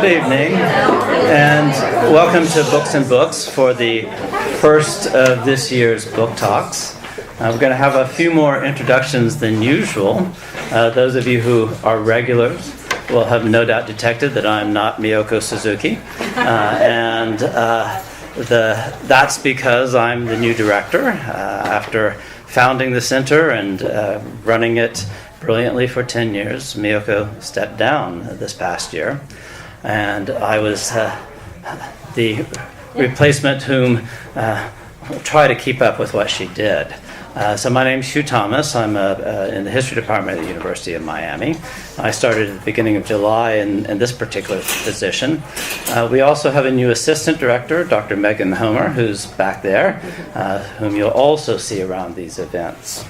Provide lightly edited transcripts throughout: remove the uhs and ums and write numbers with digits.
Good evening, and welcome to Books and Books for the first of this year's Book Talks. We're going to have a few more introductions than usual. Those of you who are regulars will have no doubt detected that I'm not Miyoko Suzuki, and that's because I'm the new director. After founding the center and running it brilliantly for 10 years, Miyoko stepped down this past year, and I was the replacement whom try to keep up with what she did. So my name's Hugh Thomas. I'm in the history department at the University of Miami. I started at the beginning of July in this particular position. We also have a new assistant director, Dr. Megan Homer, who's back there, whom you'll also see around these events.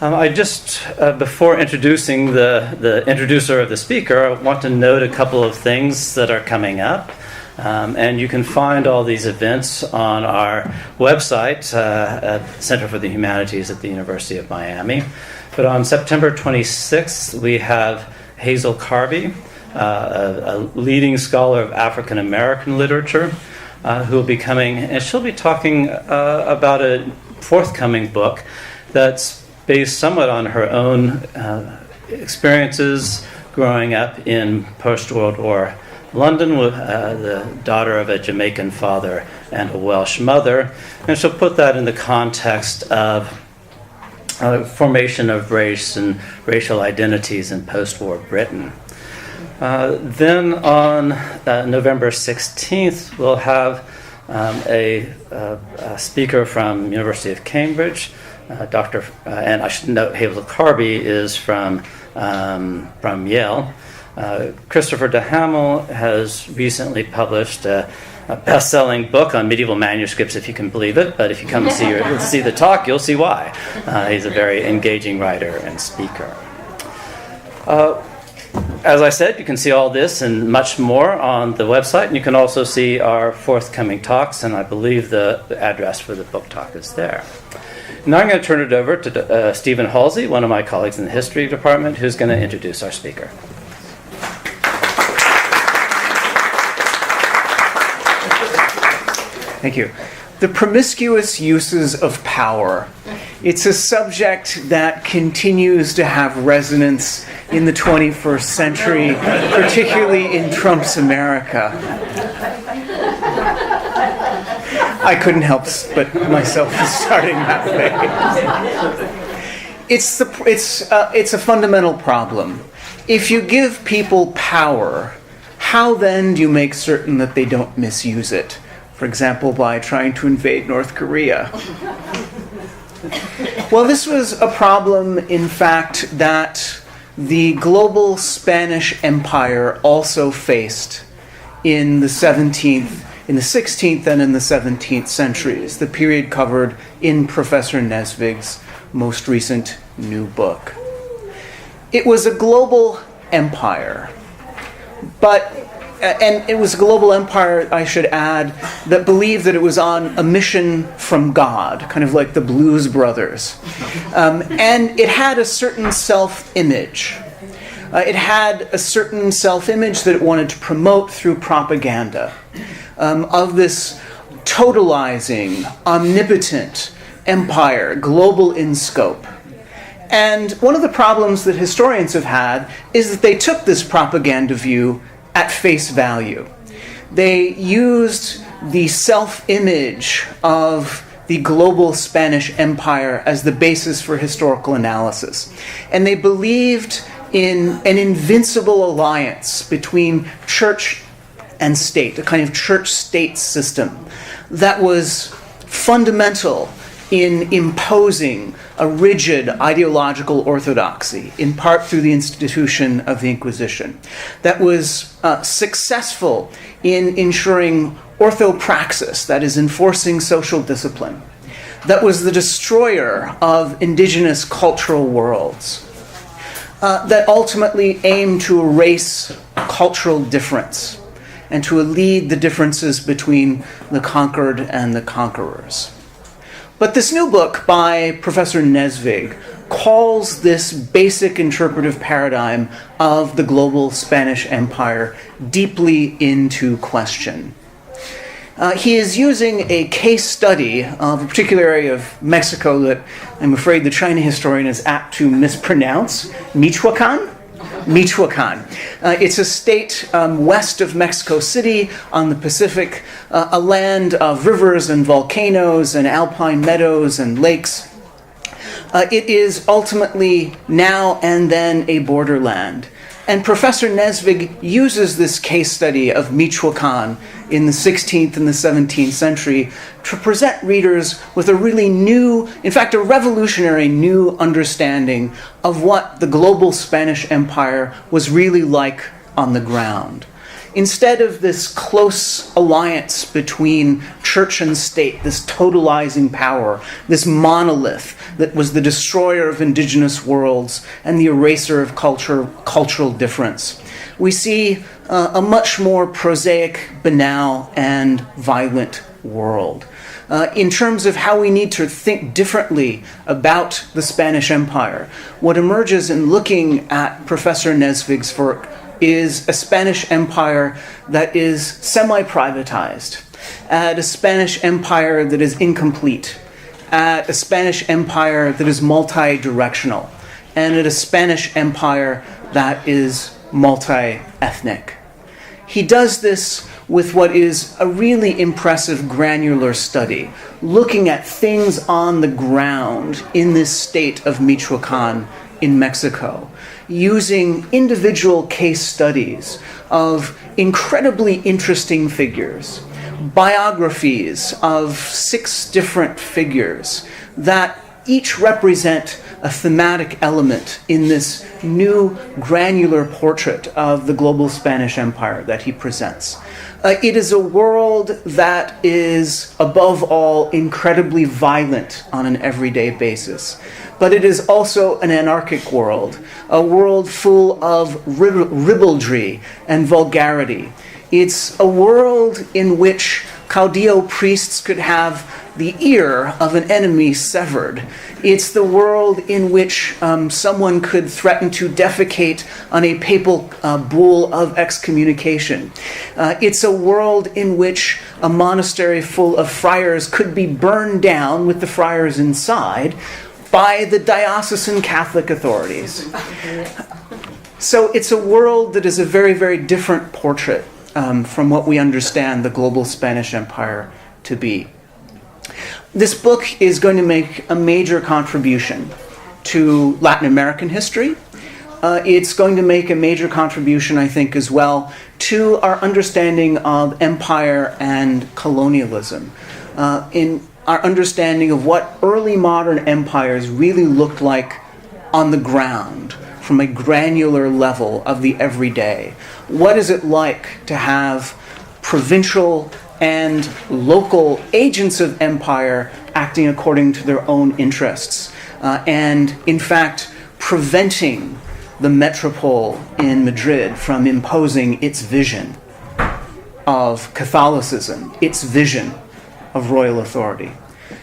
I just, before introducing the introducer of the speaker, I want to note a couple of things that are coming up. And you can find all these events on our website at Center for the Humanities at the University of Miami. But on September 26th, we have Hazel Carvey, a leading scholar of African American literature, who will be coming, and she'll be talking about a forthcoming book that's based somewhat on her own experiences growing up in post-World War London, with the daughter of a Jamaican father and a Welsh mother, and she'll put that in the context of formation of race and racial identities in post-war Britain. Then on November 16th, we'll have a speaker from University of Cambridge, and I should note Hazel Carvey is from Yale. Christopher DeHamel has recently published a best-selling book on medieval manuscripts, if you can believe it, but if you come and see the talk, you'll see why. He's a very engaging writer and speaker. As I said, you can see all this and much more on the website, and you can also see our forthcoming talks, and I believe the address for the book talk is there. Now I'm going to turn it over to Stephen Halsey, one of my colleagues in the history department, who's going to introduce our speaker. Thank you. The promiscuous uses of power. It's a subject that continues to have resonance in the 21st century, particularly in Trump's America. I couldn't help but myself starting that way. It's a fundamental problem. If you give people power, how then do you make certain that they don't misuse it? For example, by trying to invade North Korea. Well, this was a problem, in fact, that the global Spanish Empire also faced in the 16th and in the 17th centuries, the period covered in Professor Nesvig's most recent new book. It was a global empire, and it was a global empire, I should add, that believed that it was on a mission from God, kind of like the Blues Brothers. And it had a certain self-image. It had a certain self-image that it wanted to promote through propaganda of this totalizing, omnipotent empire, global in scope. And one of the problems that historians have had is that they took this propaganda view at face value. They used the self-image of the global Spanish Empire as the basis for historical analysis. And they believed in an invincible alliance between church and state, a kind of church-state system that was fundamental in imposing a rigid ideological orthodoxy, in part through the institution of the Inquisition, that was successful in ensuring orthopraxis, that is, enforcing social discipline, that was the destroyer of indigenous cultural worlds, that ultimately aimed to erase cultural difference and to lead the differences between the conquered and the conquerors. But this new book by Professor Nesvig calls this basic interpretive paradigm of the global Spanish Empire deeply into question. He is using a case study of a particular area of Mexico that I'm afraid the China historian is apt to mispronounce, Michoacan. It's a state west of Mexico City on the Pacific, a land of rivers and volcanoes and alpine meadows and lakes. It is ultimately now and then a borderland. And Professor Nesvig uses this case study of Michoacan in the 16th and the 17th century to present readers with a really new, in fact, a revolutionary new understanding of what the global Spanish Empire was really like on the ground. Instead of this close alliance between church and state, this totalizing power, this monolith that was the destroyer of indigenous worlds and the eraser of cultural difference, we see a much more prosaic, banal, and violent world. In terms of how we need to think differently about the Spanish Empire, what emerges in looking at Professor Nesvig's work is a Spanish Empire that is semi-privatized, at a Spanish Empire that is incomplete, at a Spanish Empire that is multi-directional, and at a Spanish Empire that is multi-ethnic. He does this with what is a really impressive granular study, looking at things on the ground in this state of Michoacan in Mexico, using individual case studies of incredibly interesting figures, biographies of 6 different figures that each represent a thematic element in this new granular portrait of the global Spanish Empire that he presents. It is a world that is, above all, incredibly violent on an everyday basis. But it is also an anarchic world, a world full of ribaldry and vulgarity. It's a world in which Caudillo priests could have the ear of an enemy severed. It's the world in which someone could threaten to defecate on a papal bull of excommunication. It's a world in which a monastery full of friars could be burned down with the friars inside by the diocesan Catholic authorities. So it's a world that is a very, very different portrait from what we understand the global Spanish Empire to be. This book is going to make a major contribution to Latin American history. It's going to make a major contribution, I think, as well, to our understanding of empire and colonialism, in our understanding of what early modern empires really looked like on the ground, from a granular level of the everyday. What is it like to have provincial and local agents of empire acting according to their own interests, and in fact preventing the metropole in Madrid from imposing its vision of Catholicism, its vision of royal authority.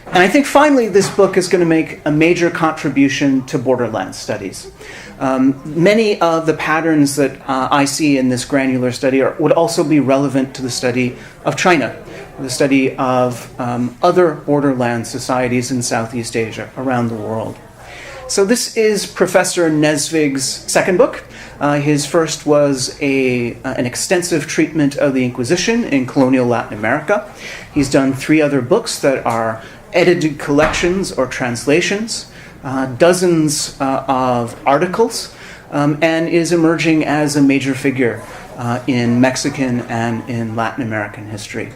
And I think finally this book is going to make a major contribution to borderland studies. Many of the patterns that I see in this granular study would also be relevant to the study of China, the study of other borderland societies in Southeast Asia, around the world. So this is Professor Nesvig's second book. His first was an extensive treatment of the Inquisition in colonial Latin America. He's done 3 other books that are edited collections or translations, dozens of articles, and is emerging as a major figure in Mexican and in Latin American history.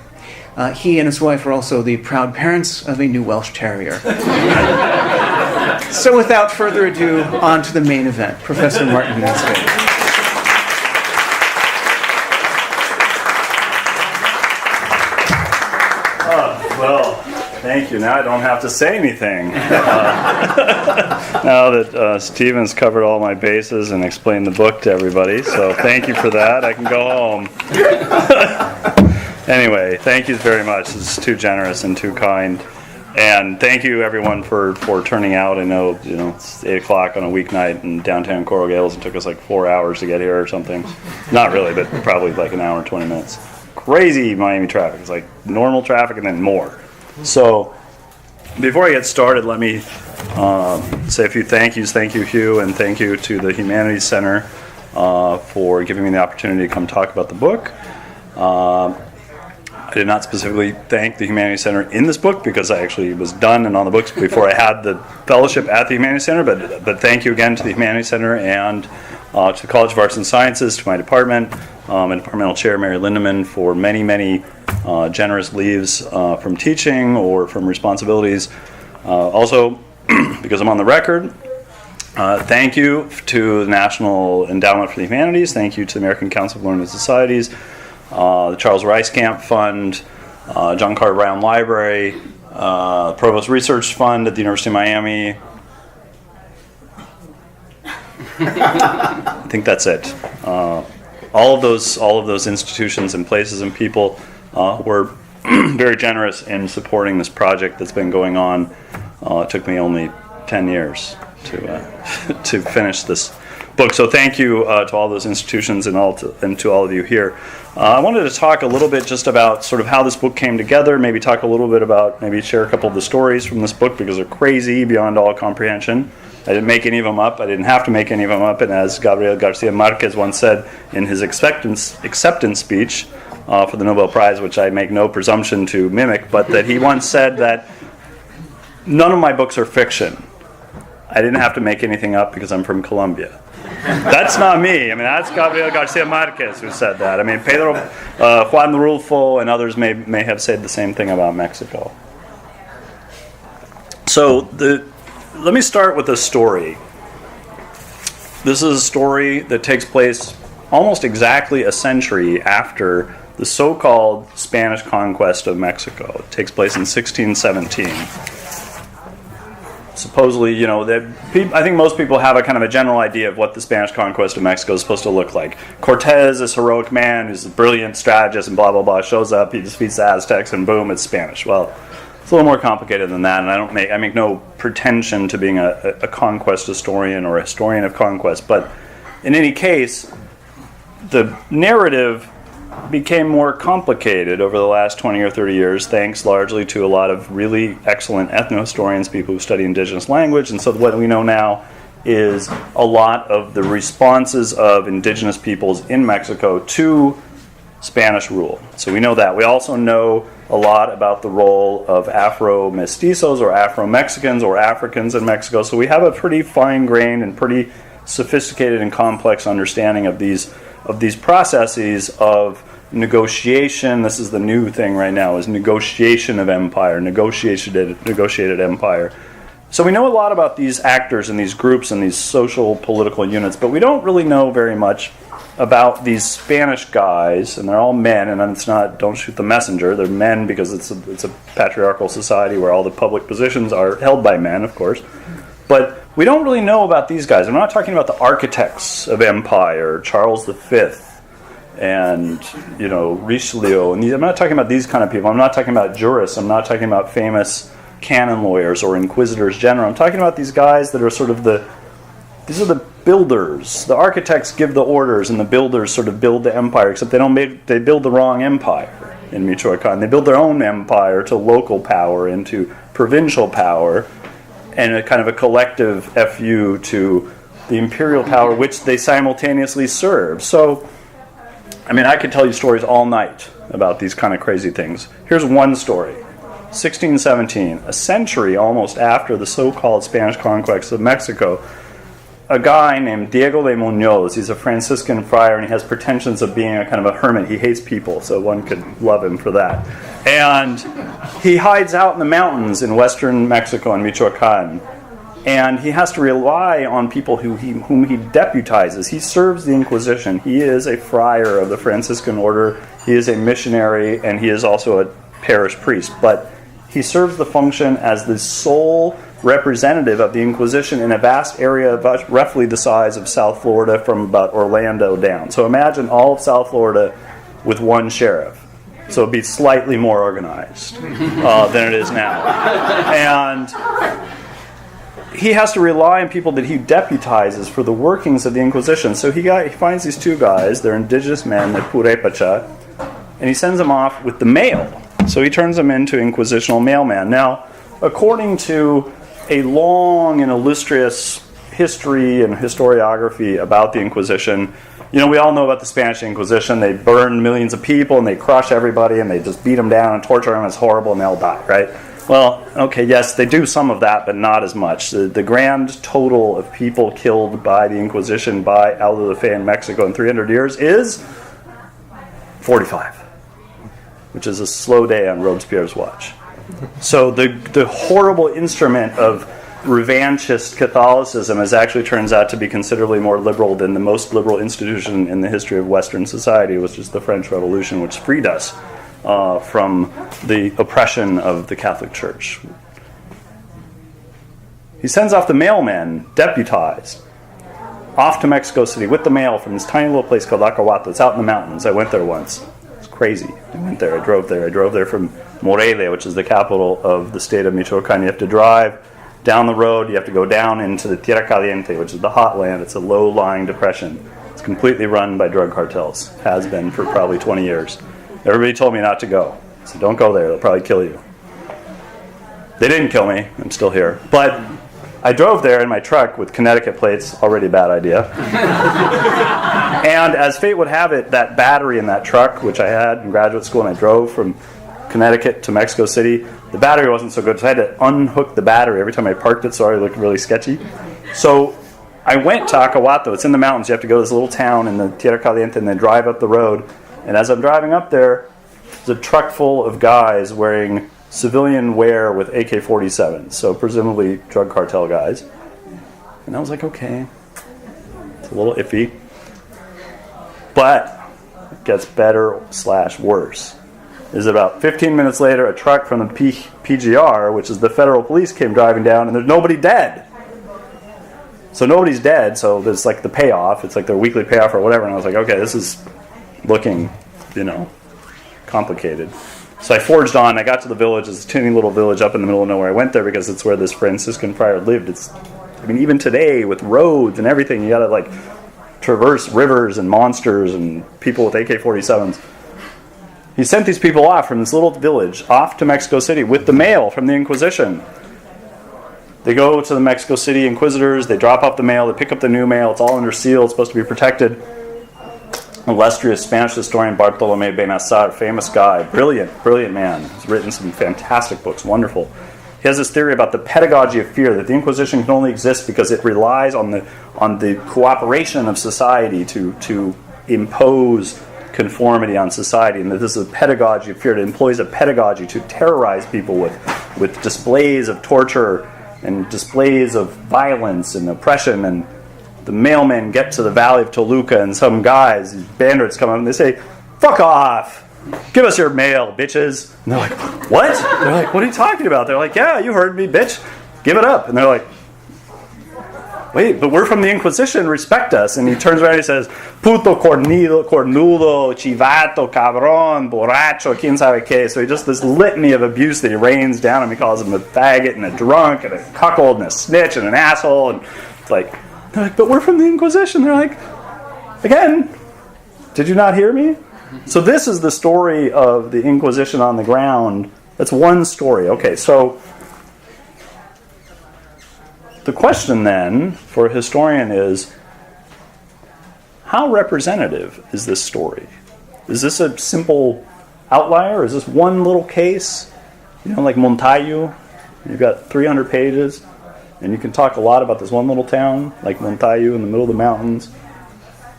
He and his wife are also the proud parents of a new Welsh Terrier. So without further ado, on to the main event, Professor Martin Nesvig. Well, thank you. Now I don't have to say anything. Now that Stephen's covered all my bases and explained the book to everybody, so thank you for that. I can go home. Anyway, thank you very much. This is too generous and too kind. And thank you everyone for turning out. I know it's 8 o'clock on a weeknight in downtown Coral Gables. It took us like 4 hours to get here or something. Not really, but probably like an hour and 20 minutes. Crazy Miami traffic. It's like normal traffic and then more. So before I get started, let me say a few thank yous. Thank you, Hugh, and thank you to the Humanities Center for giving me the opportunity to come talk about the book. I did not specifically thank the Humanities Center in this book because I actually was done and on the books before I had the fellowship at the Humanities Center, but thank you again to the Humanities Center and to the College of Arts and Sciences, to my department, and departmental chair Mary Lindeman for many, many generous leaves from teaching or from responsibilities. Also, because I'm on the record, thank you to the National Endowment for the Humanities, thank you to the American Council of Learned Societies, the Charles Rice Camp Fund, John Carter Brown Library, Provost Research Fund at the University of Miami. I think that's it. All of those institutions and places and people were very generous in supporting this project that's been going on. It took me only 10 years to finish this book. So thank you to all those institutions and to all of you here. I wanted to talk a little bit just about sort of how this book came together, maybe talk a little bit about, maybe share a couple of the stories from this book because they're crazy beyond all comprehension. I didn't make any of them up. I didn't have to make any of them up. And as Gabriel Garcia Marquez once said in his acceptance speech for the Nobel Prize, which I make no presumption to mimic, but that he once said that none of my books are fiction. I didn't have to make anything up because I'm from Colombia. That's not me. I mean, that's Gabriel Garcia Marquez who said that. I mean, Pedro, Juan Rulfo, and others may have said the same thing about Mexico. So let me start with a story. This is a story that takes place almost exactly a century after the so-called Spanish conquest of Mexico. It takes place in 1617. Supposedly, I think most people have a kind of a general idea of what the Spanish conquest of Mexico is supposed to look like. Cortez, this heroic man who's a brilliant strategist and blah, blah, blah, shows up, he defeats the Aztecs, and boom, it's Spanish. Well, it's a little more complicated than that, and I make no pretension to being a conquest historian or a historian of conquest, but in any case, the narrative became more complicated over the last 20 or 30 years, thanks largely to a lot of really excellent ethnohistorians, people who study indigenous language. And so what we know now is a lot of the responses of indigenous peoples in Mexico to Spanish rule. So we know that. We also know a lot about the role of Afro-mestizos or Afro-Mexicans or Africans in Mexico. So we have a pretty fine-grained and pretty sophisticated and complex understanding of these processes of negotiation. This is the new thing right now, is negotiation of empire, negotiated empire. So we know a lot about these actors and these groups and these social political units, but we don't really know very much about these Spanish guys, and they're all men, and it's not, don't shoot the messenger, they're men because it's a patriarchal society where all the public positions are held by men, of course. But we don't really know about these guys. I'm not talking about the architects of empire, Charles V, and Richelieu. And I'm not talking about these kind of people. I'm not talking about jurists. I'm not talking about famous canon lawyers or inquisitors general. I'm talking about these guys that are sort of these are the builders. The architects give the orders, and the builders sort of build the empire. Except they build the wrong empire in Michoacan. They build their own empire to local power and to provincial power, and a kind of a collective FU to the imperial power, which they simultaneously serve. So, I mean, I could tell you stories all night about these kind of crazy things. Here's one story. 1617, a century almost after the so-called Spanish conquest of Mexico, a guy named Diego de Muñoz, he's a Franciscan friar, and he has pretensions of being a kind of a hermit. He hates people, so one could love him for that. And he hides out in the mountains in western Mexico and Michoacan. And he has to rely on people whom he deputizes. He serves the Inquisition. He is a friar of the Franciscan order. He is a missionary, and he is also a parish priest. But he serves the function as the sole representative of the Inquisition in a vast area about roughly the size of South Florida from about Orlando down. So imagine all of South Florida with one sheriff. So it'd be slightly more organized than it is now. And he has to rely on people that he deputizes for the workings of the Inquisition. So he finds these two guys, they're indigenous men, they're purepacha, and he sends them off with the mail. So he turns them into inquisitional mailman. Now, according to a long and illustrious history and historiography about the Inquisition, we all know about the Spanish Inquisition. They burned millions of people and they crush everybody and they just beat them down and torture them. It's horrible and they all die, right? Well, okay, yes, they do some of that, but not as much. The grand total of people killed by the Inquisition by Auto de Fe in Mexico in 300 years is 45, which is a slow day on Robespierre's watch. So the horrible instrument of revanchist Catholicism actually turns out to be considerably more liberal than the most liberal institution in the history of Western society, which is the French Revolution, which freed us from the oppression of the Catholic Church. He sends off the mailmen, deputized, off to Mexico City with the mail from this tiny little place called Acahuato. It's out in the mountains. I went there once. It's crazy. I went there. I drove there. I drove there from Morelia, which is the capital of the state of Michoacan. You have to drive down the road. You have to go down into the Tierra Caliente, which is the hot land. It's a low-lying depression. It's completely run by drug cartels. Has been for probably 20 years. Everybody told me not to go. So don't go there. They'll probably kill you. They didn't kill me. I'm still here. But I drove there in my truck with Connecticut plates. Already a bad idea. And as fate would have it, that battery in that truck, which I had in graduate school, and I drove from Connecticut to Mexico City, the battery wasn't so good, so I had to unhook the battery every time I parked it, so it looked really sketchy. So I went to Acahuato. It's in the mountains. You have to go to this little town in the Tierra Caliente and then drive up the road. And as I'm driving up there, there's a truck full of guys wearing civilian wear with AK-47s, so presumably drug cartel guys. And I was like, okay, it's a little iffy. But it gets better/worse. Is about 15 minutes later, a truck from the PGR, which is the federal police, came driving down, and there's nobody dead. So nobody's dead, so there's like the payoff. It's like their weekly payoff or whatever, and I was like, okay, this is looking, complicated. So I forged on. I got to the village. It's a teeny little village up in the middle of nowhere. I went there because it's where this Franciscan friar lived. Even today with roads and everything, you got to traverse rivers and monsters and people with AK-47s. He sent these people off from this little village off to Mexico City with the mail from the Inquisition. They go to the Mexico City Inquisitors. They drop off the mail. They pick up the new mail. It's all under seal. It's supposed to be protected. Illustrious Spanish historian Bartolomé Benassar, famous guy, brilliant man. He's written some fantastic books, wonderful. He has this theory about the pedagogy of fear, that the Inquisition can only exist because it relies on the cooperation of society to impose conformity on society, and that this is a pedagogy of fear. It employs a pedagogy to terrorize people with displays of torture and displays of violence and oppression. And the mailmen get to the Valley of Toluca, and some guys, these bandits, come up and they say, "Fuck off! Give us your mail, bitches!" And they're like, "What?" They're like, "What are you talking about?" They're like, "Yeah, you heard me, bitch. Give it up." And they're like, "Wait, but we're from the Inquisition, respect us." And he turns around and he says, "Puto, cornudo, chivato, cabrón, borracho, quién sabe qué." So he just this litany of abuse that he rains down on him. He calls him a faggot and a drunk and a cuckold and a snitch and an asshole. And it's like, they're like, "But we're from the Inquisition." They're like, "Again, did you not hear me?" So this is the story of the Inquisition on the ground. That's one story. Okay, so the question then for a historian is, how representative is this story? Is this a simple outlier? Is this one little case? Like Montayu, you've got 300 pages, and you can talk a lot about this one little town, like Montayu in the middle of the mountains.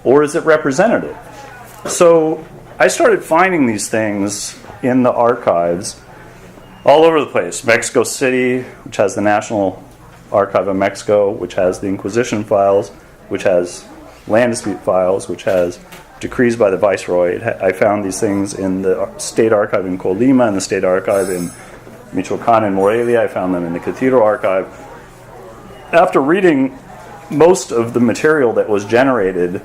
Or is it representative? So I started finding these things in the archives all over the place. Mexico City, which has the National Archive of Mexico, which has the Inquisition files, which has land dispute files, which has decrees by the Viceroy. I found these things in the State Archive in Colima and the State Archive in Michoacan and Morelia. I found them in the Cathedral Archive. After reading most of the material that was generated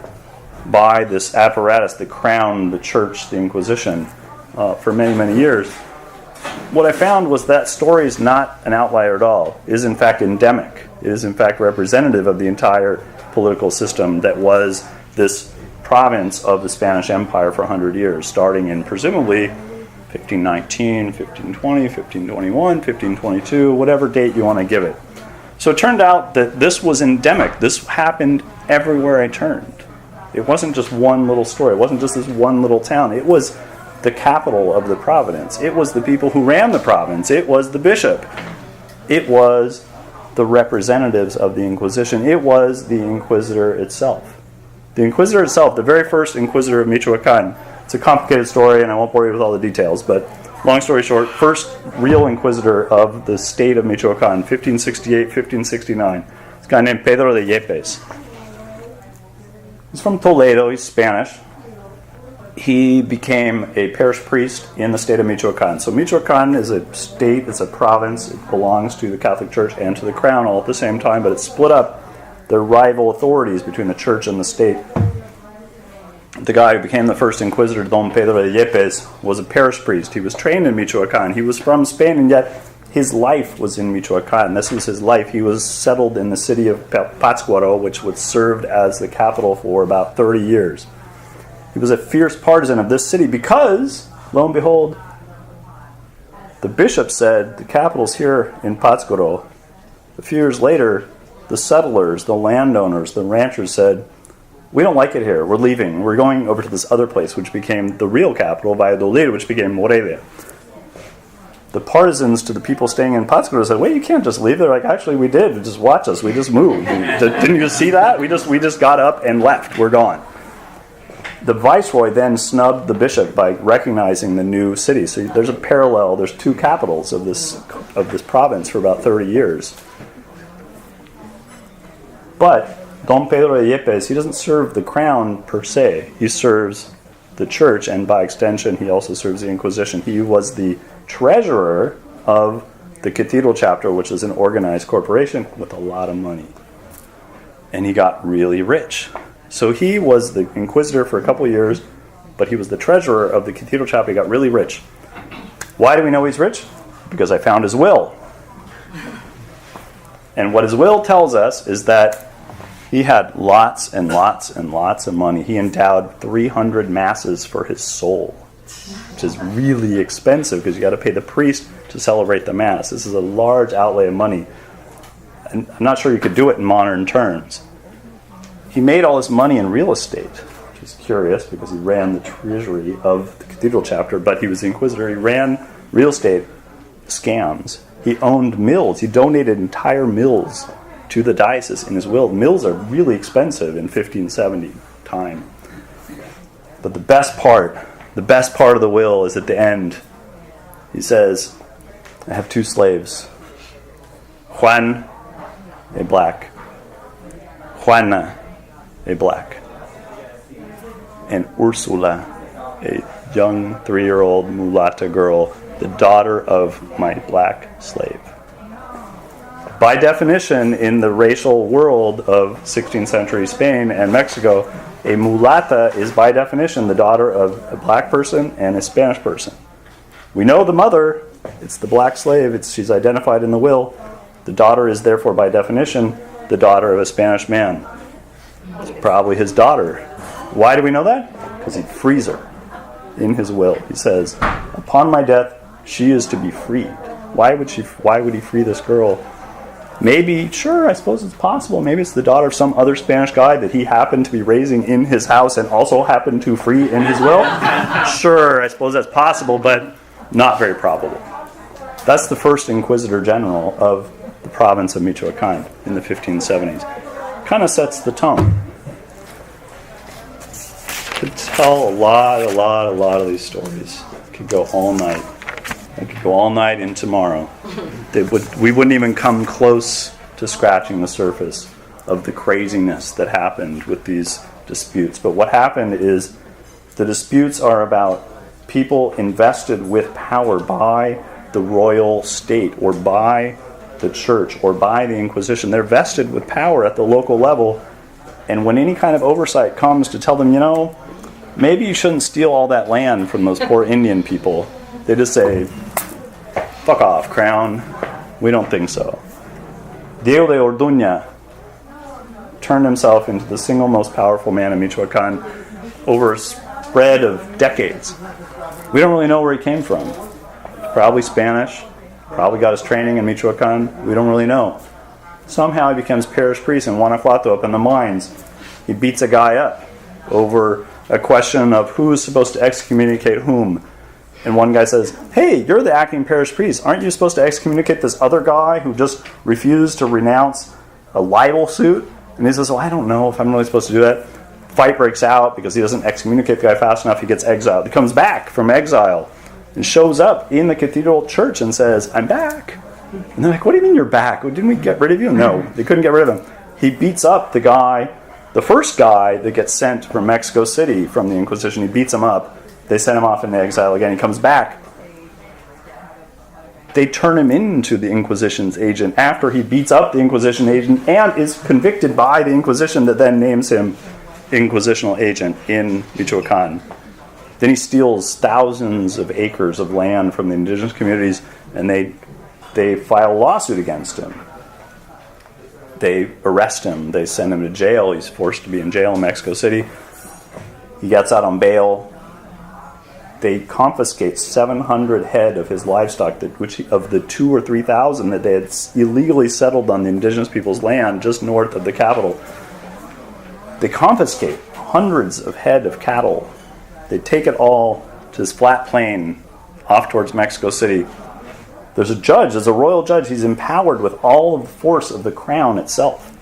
by this apparatus, the Crown, the Church, the Inquisition, for many, many years. What I found was that story is not an outlier at all. It is in fact endemic. It is in fact representative of the entire political system that was this province of the Spanish Empire for 100 years, starting in presumably 1519, 1520, 1521, 1522, whatever date you want to give it. So it turned out that this was endemic. This happened everywhere I turned. It wasn't just one little story. It wasn't just this one little town. It was the capital of the province. It was the people who ran the province. It was the bishop. It was the representatives of the Inquisition. It was the Inquisitor itself. The Inquisitor itself, the very first Inquisitor of Michoacan. It's a complicated story, and I won't bore you with all the details, but long story short, first real Inquisitor of the state of Michoacan, 1568, 1569. This guy named Pedro de Yepes. He's from Toledo. He's Spanish. He became a parish priest in the state of Michoacan. So Michoacan is a state, it's a province, it belongs to the Catholic Church and to the Crown all at the same time, but it's split up. They're rival authorities between the Church and the state. The guy who became the first Inquisitor, Don Pedro de Yepes, was a parish priest. He was trained in Michoacan. He was from Spain, and yet his life was in Michoacan. This was his life. He was settled in the city of Pátzcuaro, which was served as the capital for about 30 years. He was a fierce partisan of this city because, lo and behold, the bishop said, the capital's here in Pátzcuaro. A few years later, the settlers, the landowners, the ranchers said, we don't like it here. We're leaving. We're going over to this other place, which became the real capital, Valladolid, which became Morelia. The partisans to the people staying in Pátzcuaro said, wait, you can't just leave. They're like, actually, we did. Just watch us. We just moved. Didn't you see that? We just got up and left. We're gone. The viceroy then snubbed the bishop by recognizing the new city. So there's a parallel. There's two capitals of this province for about 30 years. But Don Pedro de Yepes, he doesn't serve the crown per se. He serves the church, and by extension, he also serves the Inquisition. He was the treasurer of the Cathedral Chapter, which is an organized corporation with a lot of money. And he got really rich. So he was the Inquisitor for a couple of years, but he was the treasurer of the Cathedral Chapter. He got really rich. Why do we know he's rich? Because I found his will. And what his will tells us is that he had lots and lots and lots of money. He endowed 300 masses for his soul, which is really expensive because you got to pay the priest to celebrate the mass. This is a large outlay of money. And I'm not sure you could do it in modern terms. He made all his money in real estate, which is curious because he ran the treasury of the Cathedral Chapter, but he was the Inquisitor. He ran real estate scams. He owned mills. He donated entire mills to the diocese in his will. Mills are really expensive in 1570 time. But the best part of the will is at the end. He says, I have two slaves. Juan, a black. Juana, a black. And Ursula, a young 3-year-old mulatta girl, the daughter of my black slave. By definition, in the racial world of 16th century Spain and Mexico, a mulatta is by definition the daughter of a black person and a Spanish person. We know the mother, it's the black slave, she's identified in the will. The daughter is therefore by definition the daughter of a Spanish man. It's probably his daughter. Why do we know that? Because he frees her in his will. He says, upon my death, she is to be freed. Why would he free this girl? Maybe, sure, I suppose it's possible. Maybe it's the daughter of some other Spanish guy that he happened to be raising in his house and also happened to free in his will. Sure, I suppose that's possible, but not very probable. That's the first Inquisitor General of the province of Michoacan in the 1570s. Kind of sets the tone. Could tell a lot of these stories. Could go all night. I could go all night and tomorrow. We wouldn't even come close to scratching the surface of the craziness that happened with these disputes. But what happened is the disputes are about people invested with power by the royal state or by the church or by the Inquisition. They're vested with power at the local level. And when any kind of oversight comes to tell them, maybe you shouldn't steal all that land from those poor Indian people. They just say, fuck off, crown. We don't think so. Diego de Orduña turned himself into the single most powerful man in Michoacan over a spread of decades. We don't really know where he came from. Probably Spanish. Probably got his training in Michoacan. We don't really know. Somehow he becomes parish priest in Guanajuato up in the mines. He beats a guy up over a question of who's supposed to excommunicate whom. And one guy says, hey, you're the acting parish priest. Aren't you supposed to excommunicate this other guy who just refused to renounce a libel suit? And he says, well, I don't know if I'm really supposed to do that. Fight breaks out because he doesn't excommunicate the guy fast enough. He gets exiled. He comes back from exile and shows up in the cathedral church and says, I'm back. And they're like, what do you mean you're back? Didn't we get rid of you? No, they couldn't get rid of him. He beats up the guy, the first guy that gets sent from Mexico City from the Inquisition. He beats him up. They send him off into exile again. He comes back. They turn him into the Inquisition's agent after he beats up the Inquisition agent and is convicted by the Inquisition that then names him Inquisitional agent in Michoacan. Then he steals thousands of acres of land from the indigenous communities, and they file a lawsuit against him. They arrest him. They send him to jail. He's forced to be in jail in Mexico City. He gets out on bail. They confiscate 700 head of his livestock, of the 2,000 or 3,000 that they had illegally settled on the indigenous people's land just north of the capital. They confiscate hundreds of head of cattle. They take it all to this flat plain off towards Mexico City. There's a judge, there's a royal judge. He's empowered with all of the force of the crown itself.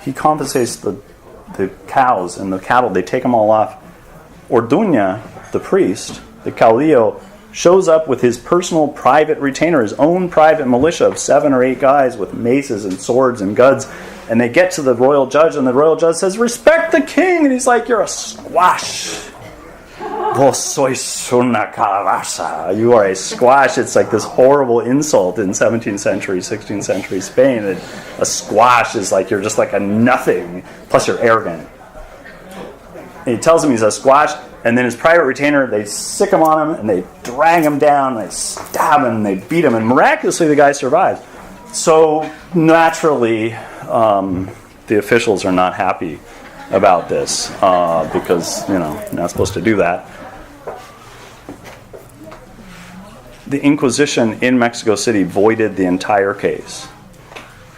He confiscates the cows and the cattle. They take them all off. Orduña, the priest, the caudillo, shows up with his personal private retainer, his own private militia of 7 or 8 guys with maces and swords and guns. And they get to the royal judge, and the royal judge says, respect the king! And he's like, you're a squash. Vos sois una calabaza. You are a squash. It's like this horrible insult in 17th century, 16th century Spain. A squash is like you're just like a nothing, plus you're arrogant. And he tells him he's a squash, and then his private retainer, they sick him on him, and they drag him down, they stab him, they beat him, and miraculously the guy survives. So naturally, the officials are not happy about this because, you're not supposed to do that. The Inquisition in Mexico City voided the entire case.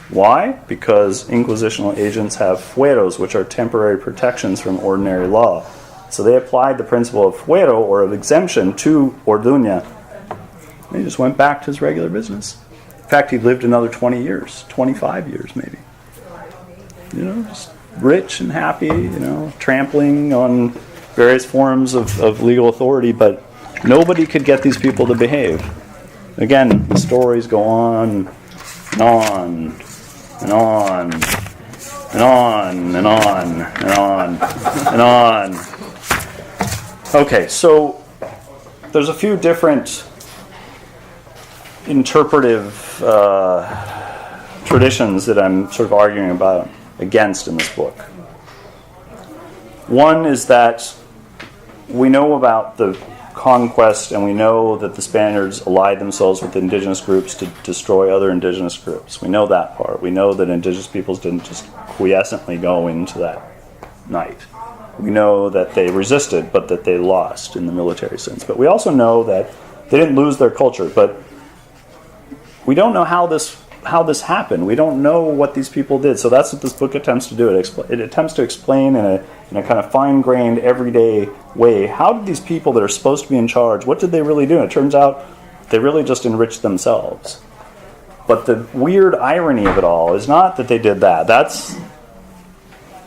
Why? Because Inquisitional agents have fueros, which are temporary protections from ordinary law. So they applied the principle of fuero, or of exemption, to Orduña. He just went back to his regular business. In fact, he lived another 20 years, 25 years maybe. Just rich and happy, trampling on various forms of legal authority, but nobody could get these people to behave. Again, the stories go on and on and on and on and on and on and on. Okay, so there's a few different interpretive traditions that I'm sort of arguing about against in this book. One is that we know about the conquest, and we know that the Spaniards allied themselves with indigenous groups to destroy other indigenous groups. We know that part. We know that indigenous peoples didn't just quiescently go into that night. We know that they resisted, but that they lost in the military sense. But we also know that they didn't lose their culture. But we don't know how this happened. We don't know what these people did. So that's what this book attempts to do. It attempts to explain in a kind of fine-grained, everyday way, how did these people that are supposed to be in charge, what did they really do? And it turns out they really just enriched themselves. But the weird irony of it all is not that they did that. That's,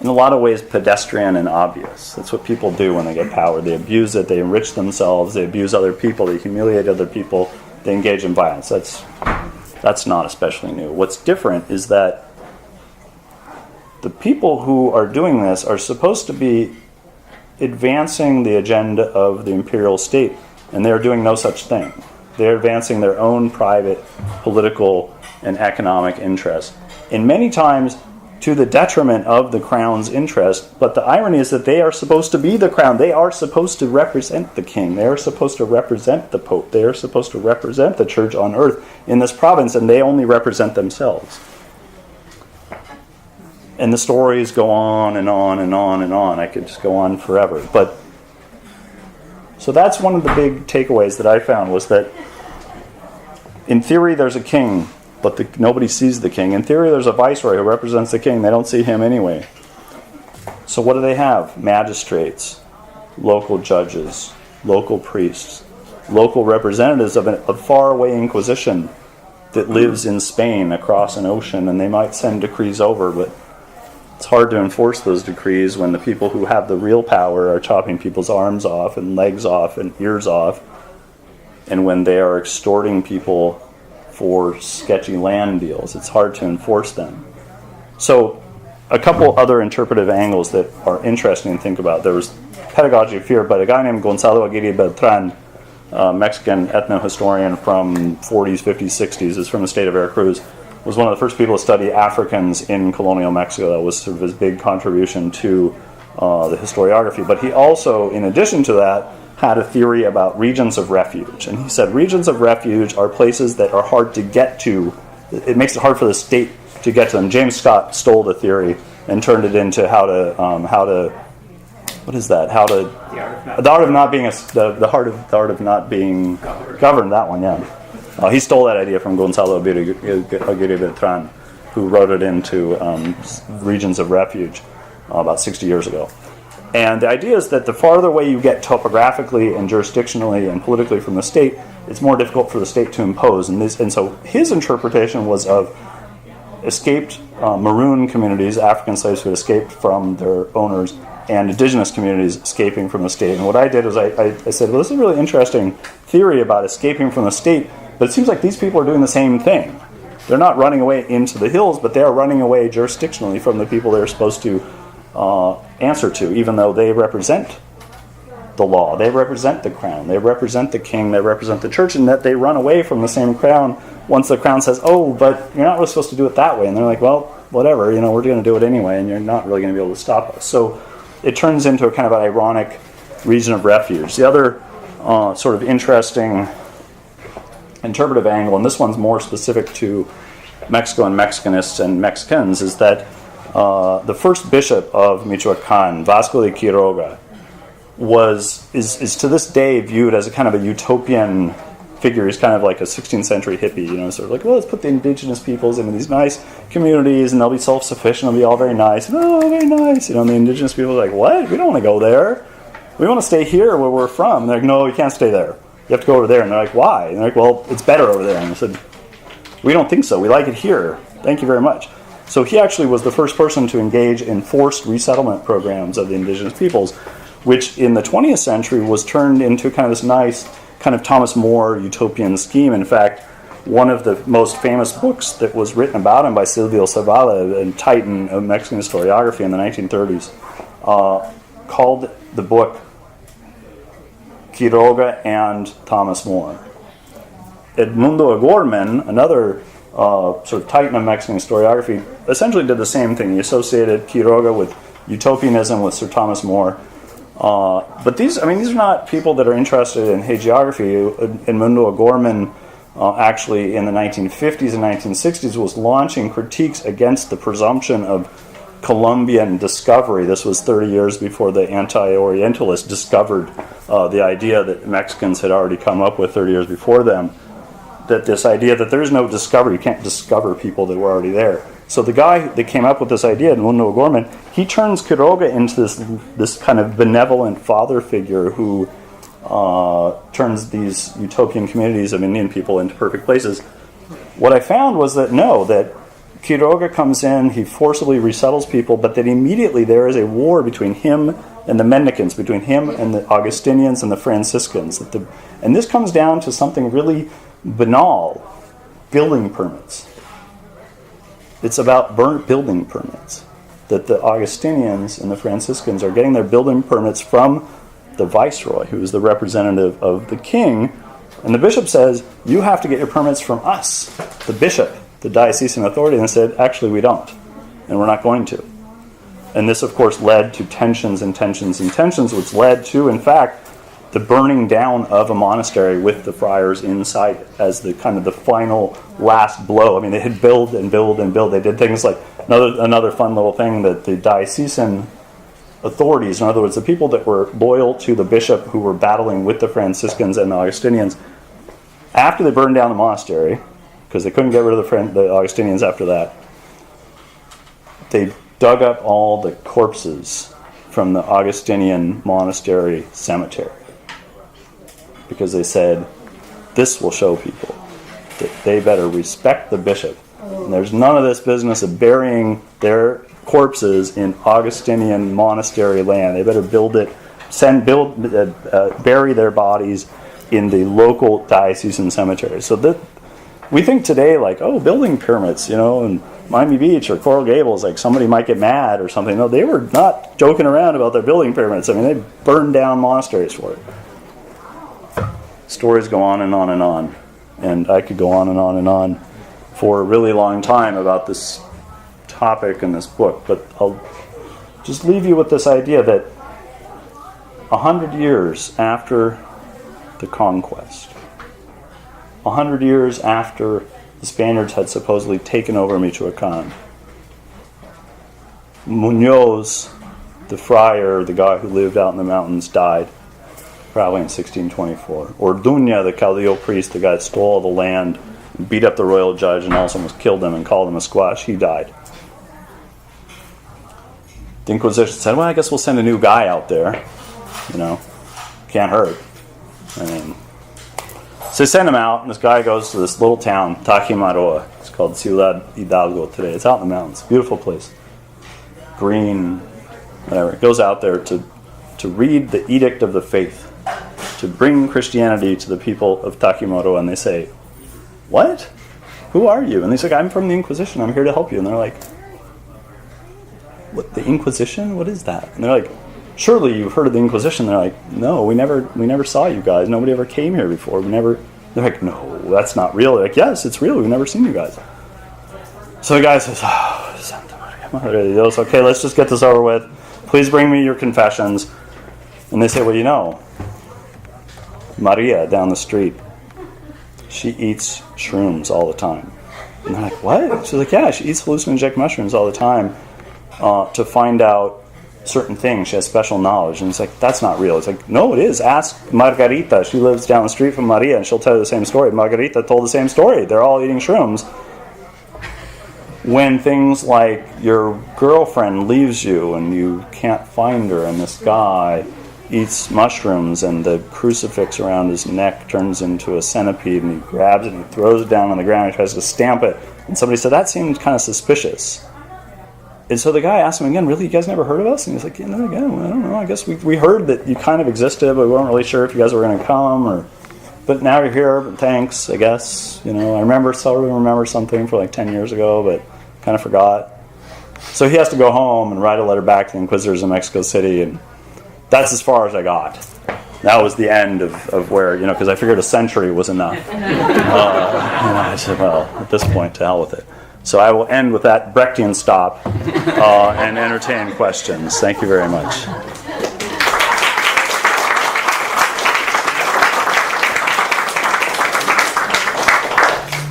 in a lot of ways, pedestrian and obvious. That's what people do when they get power. They abuse it, they enrich themselves, they abuse other people, they humiliate other people, they engage in violence. That's not especially new. What's different is that the people who are doing this are supposed to be advancing the agenda of the imperial state, and they're doing no such thing. They're advancing their own private political and economic interests. And many times to the detriment of the crown's interest. But the irony is that they are supposed to be the crown. They are supposed to represent the king. They are supposed to represent the pope. They are supposed to represent the church on earth in this province, and they only represent themselves. And the stories go on and on and on and on. I could just go on forever. But so that's one of the big takeaways that I found, was that in theory there's a king, but nobody sees the king. In theory there's a viceroy who represents the king. They don't see him anyway. So what do they have? Magistrates, local judges, local priests, local representatives of a faraway inquisition that lives in Spain across an ocean, and they might send decrees over, but it's hard to enforce those decrees when the people who have the real power are chopping people's arms off and legs off and ears off, and when they are extorting people for sketchy land deals. It's hard to enforce them. So a couple other interpretive angles that are interesting to think about. There was Pedagogy of Fear by a guy named Gonzalo Aguirre Beltran, Mexican ethno-historian from 40s, 50s, 60s, is from the state of Veracruz, was one of the first people to study Africans in colonial Mexico. That was sort of his big contribution to the historiography. But he also, in addition to that, had a theory about regions of refuge. And he said regions of refuge are places that are hard to get to. It makes it hard for the state to get to them. James Scott stole the theory and turned it into what is that? The art of not being the art of not being governed. That one, yeah. He stole that idea from Gonzalo Aguirre Beltran, who wrote it into Regions of Refuge about 60 years ago. And the idea is that the farther away you get topographically and jurisdictionally and politically from the state, it's more difficult for the state to impose. And so his interpretation was of escaped maroon communities, African slaves who had escaped from their owners, and indigenous communities escaping from the state. And what I did was I said, well, this is a really interesting theory about escaping from the state, but it seems like these people are doing the same thing. They're not running away into the hills, but they are running away jurisdictionally from the people they're supposed to answer to, even though they represent the law, they represent the crown, they represent the king, they represent the church, and that they run away from the same crown once the crown says, oh, but you're not really supposed to do it that way. And they're like, well, whatever, we're going to do it anyway, and you're not really going to be able to stop us. So it turns into a kind of an ironic region of refuge. The other sort of interesting interpretive angle, and this one's more specific to Mexico and Mexicanists and Mexicans, is that the first bishop of Michoacan, Vasco de Quiroga, is to this day viewed as a kind of a utopian figure. He's kind of like a 16th century hippie, sort of like, well, let's put the indigenous peoples into these nice communities and they'll be self-sufficient, they'll be all very nice. And, oh, very nice. And the indigenous people are like, what? We don't want to go there. We want to stay here where we're from. And they're like, no, you can't stay there. You have to go over there. And they're like, why? And they're like, well, it's better over there. And I said, we don't think so. We like it here. Thank you very much. So he actually was the first person to engage in forced resettlement programs of the indigenous peoples, which in the 20th century was turned into kind of this nice kind of Thomas More utopian scheme. In fact, one of the most famous books that was written about him by Silvio Zavala, a titan of Mexican historiography in the 1930s, called the book Quiroga and Thomas More. Edmundo O'Gorman, another sort of titan of Mexican historiography, essentially did the same thing. He associated Quiroga with utopianism with Sir Thomas More. But these are not people that are interested in hagiography. Edmundo O'Gorman actually in the 1950s and 1960s was launching critiques against the presumption of Columbian discovery. This was 30 years before the anti-Orientalists discovered the idea that Mexicans had already come up with 30 years before them, that this idea that there is no discovery, you can't discover people that were already there. So the guy that came up with this idea, Edmundo O'Gorman, he turns Quiroga into this kind of benevolent father figure who turns these utopian communities of Indian people into perfect places. What I found was that that Quiroga comes in, he forcibly resettles people, but that immediately there is a war between him and the Mendicants, between him and the Augustinians and the Franciscans. And this comes down to something really banal, building permits. It's about building permits. That the Augustinians and the Franciscans are getting their building permits from the viceroy, who is the representative of the king. And the bishop says, you have to get your permits from us, the bishop, the diocesan authority. And they said, actually, we don't. and we're not going to. And this, of course, led to tensions and tensions and tensions, which led to, in fact, the burning down of a monastery with the friars inside it as the kind of the final last blow. I mean, they had build and build and build. They did things like another fun little thing that the diocesan authorities, in other words, the people that were loyal to the bishop who were battling with the Franciscans and the Augustinians, after they burned down the monastery, because they couldn't get rid of the Augustinians after that, they dug up all the corpses from the Augustinian monastery cemetery. Because they said, this will show people that they better respect the bishop. And there's none of this business of burying their corpses in Augustinian monastery land. They better bury their bodies in the local diocesan cemetery. So that we think today, like, building permits, and Miami Beach or Coral Gables, like somebody might get mad or something. No, they were not joking around about their building permits. I mean, they burned down monasteries for it. Stories go on and on and on. And I could go on and on and on for a really long time about this topic in this book. But I'll just leave you with this idea that 100 years after the Conquest, 100 years after the Spaniards had supposedly taken over Michoacan, Munoz, the friar, the guy who lived out in the mountains, died, probably in 1624. Ordained, the Caudillo priest, the guy that stole all the land, beat up the royal judge and also almost killed him and called him a squash, he died. The Inquisition said, well, I guess we'll send a new guy out there. Can't hurt. I mean, so they send him out, and this guy goes to this little town, Taquimaroa. It's called Ciudad Hidalgo today. It's out in the mountains. Beautiful place. Green, whatever. He goes out there to read the Edict of the Faith, to bring Christianity to the people of Taquimaroa. And they say, what? Who are you? And he's like, I'm from the Inquisition. I'm here to help you. And they're like, what, the Inquisition? What is that? And they're like, surely you've heard of the Inquisition. They're like, no, we never saw you guys. Nobody ever came here before. They're like, no, that's not real. They're like, yes, it's real. We've never seen you guys. So the guy says, Santa Maria de Dios, okay, let's just get this over with. Please bring me your confessions. And they say, well, Maria down the street, she eats shrooms all the time. And they're like, what? She's like, yeah, she eats hallucinogenic mushrooms all the time to find out certain things. She has special knowledge. And it's like, that's not real. It's like, no, it is. Ask Margarita. She lives down the street from Maria, and she'll tell you the same story. Margarita told the same story. They're all eating shrooms. When things like your girlfriend leaves you and you can't find her, and this guy eats mushrooms and the crucifix around his neck turns into a centipede, and he grabs it and he throws it down on the ground and tries to stamp it. And somebody said, that seemed kind of suspicious. And so the guy asked him again, really, you guys never heard of us? And he's like, I don't know. I guess we heard that you kind of existed, but we weren't really sure if you guys were going to come. But now you're here, but thanks, I guess. I remember something for like 10 years ago, but kind of forgot. So he has to go home and write a letter back to the Inquisitors in Mexico City, and that's as far as I got. That was the end of where, because I figured a century was enough. I said, well, at this point, to hell with it. So I will end with that Brechtian stop and entertain questions. Thank you very much.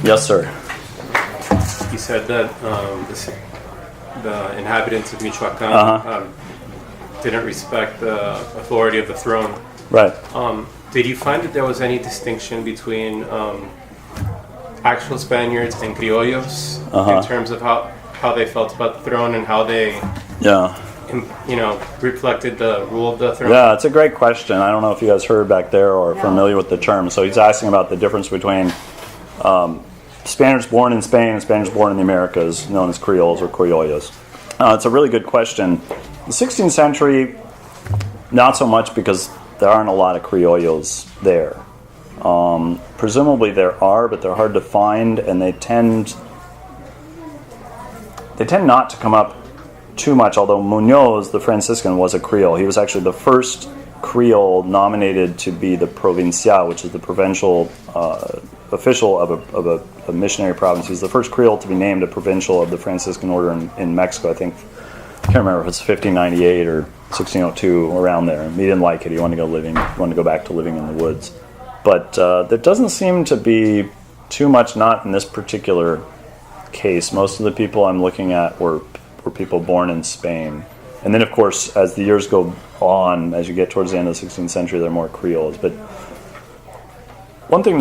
Yes, sir. You said that the inhabitants of Michoacan didn't respect the authority of the throne. Right. Did you find that there was any distinction between actual Spaniards and criollos in terms of how they felt about the throne and how they reflected the rule of the throne? Yeah, it's a great question. I don't know if you guys heard back there or are familiar with the term. So he's asking about the difference between Spaniards born in Spain and Spaniards born in the Americas, known as Creoles or criollos. It's a really good question. The 16th century, not so much, because there aren't a lot of criollos there. Presumably there are, but they're hard to find, and they tend not to come up too much, although Munoz, the Franciscan, was a Creole. He was actually the first Creole nominated to be the provincial, which is the provincial official of a of missionary province. He was the first Creole to be named a provincial of the Franciscan order in Mexico. I think, I can't remember if it's 1598 or 1602, around there. He didn't like it. He wanted to go back to living in the woods. But there doesn't seem to be too much, not in this particular case. Most of the people I'm looking at were people born in Spain. And then, of course, as the years go on, as you get towards the end of the 16th century, there are more Creoles. But one thing,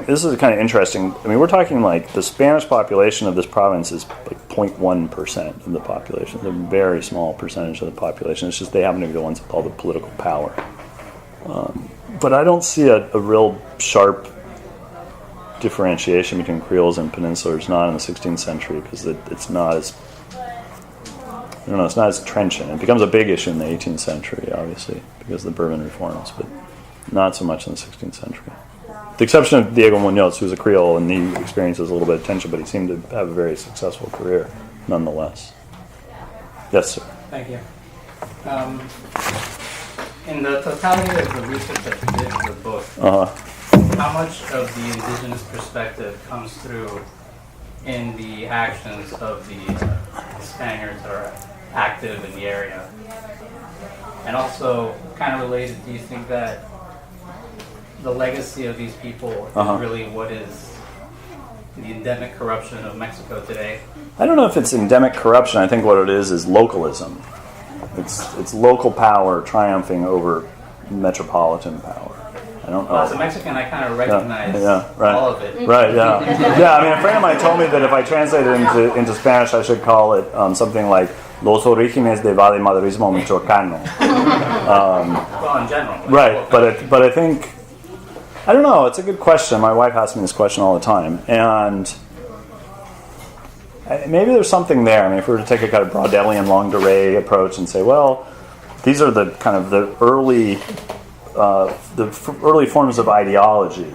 this is kind of interesting. I mean, we're talking like the Spanish population of this province is like 0.1% of the population. It's a very small percentage of the population. It's just they happen to be the ones with all the political power. But I don't see a real sharp differentiation between Creoles and Peninsulars, not in the 16th century, because it's not as, I don't know, it's not as trenchant. It becomes a big issue in the 18th century, obviously, because of the Bourbon reforms, but not so much in the 16th century. The exception of Diego Muñoz, who's a Creole, and he experiences a little bit of tension, but he seemed to have a very successful career, nonetheless. Yes, sir. Thank you. In the totality of the research that you did in the book, how much of the indigenous perspective comes through in the actions of the Spaniards that are active in the area? And also, kind of related, do you think that the legacy of these people is really what is the endemic corruption of Mexico today? I don't know if it's endemic corruption. I think what it is localism. It's local power triumphing over metropolitan power. I don't know. Well, as a Mexican, I kind of recognize right. all of it. Right, yeah. Yeah, I mean, a friend of mine told me that if I translate it into Spanish, I should call it something like Los Orígenes de Valemadrismo Michoacano. Well, in general. Right, but I think, I don't know, it's a good question. My wife asks me this question all the time. And maybe there's something there. I mean, if we were to take a kind of Braudelian longue durée approach and say, well, these are the kind of the early forms of ideology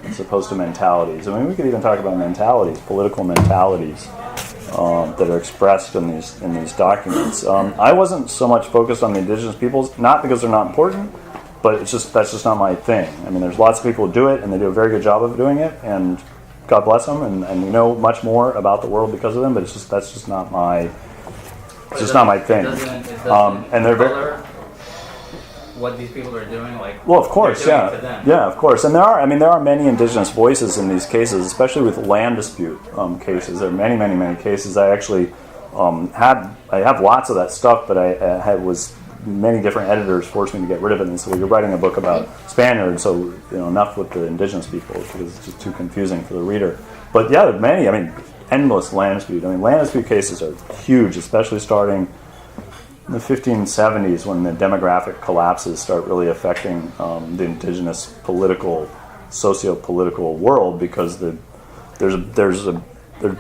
as opposed to mentalities. I mean, we could even talk about mentalities, political mentalities that are expressed in these documents. I wasn't so much focused on the indigenous peoples, not because they're not important, but that's just not my thing. I mean, there's lots of people who do it, and they do a very good job of doing it, and God bless them, and we know much more about the world because of them. But that's just not my thing. And they're very, what these people are doing, like, well, of course, to them. Yeah, of course, and there are many indigenous voices in these cases, especially with land dispute cases. There are many cases. I actually I have lots of that stuff, but many different editors forced me to get rid of it, and so you're writing a book about Spaniards, so enough with the indigenous people because it's just too confusing for the reader. But yeah, there are many. I mean, endless land dispute. I mean, land dispute cases are huge, especially starting in the 1570s when the demographic collapses start really affecting the indigenous socio-political world, because there's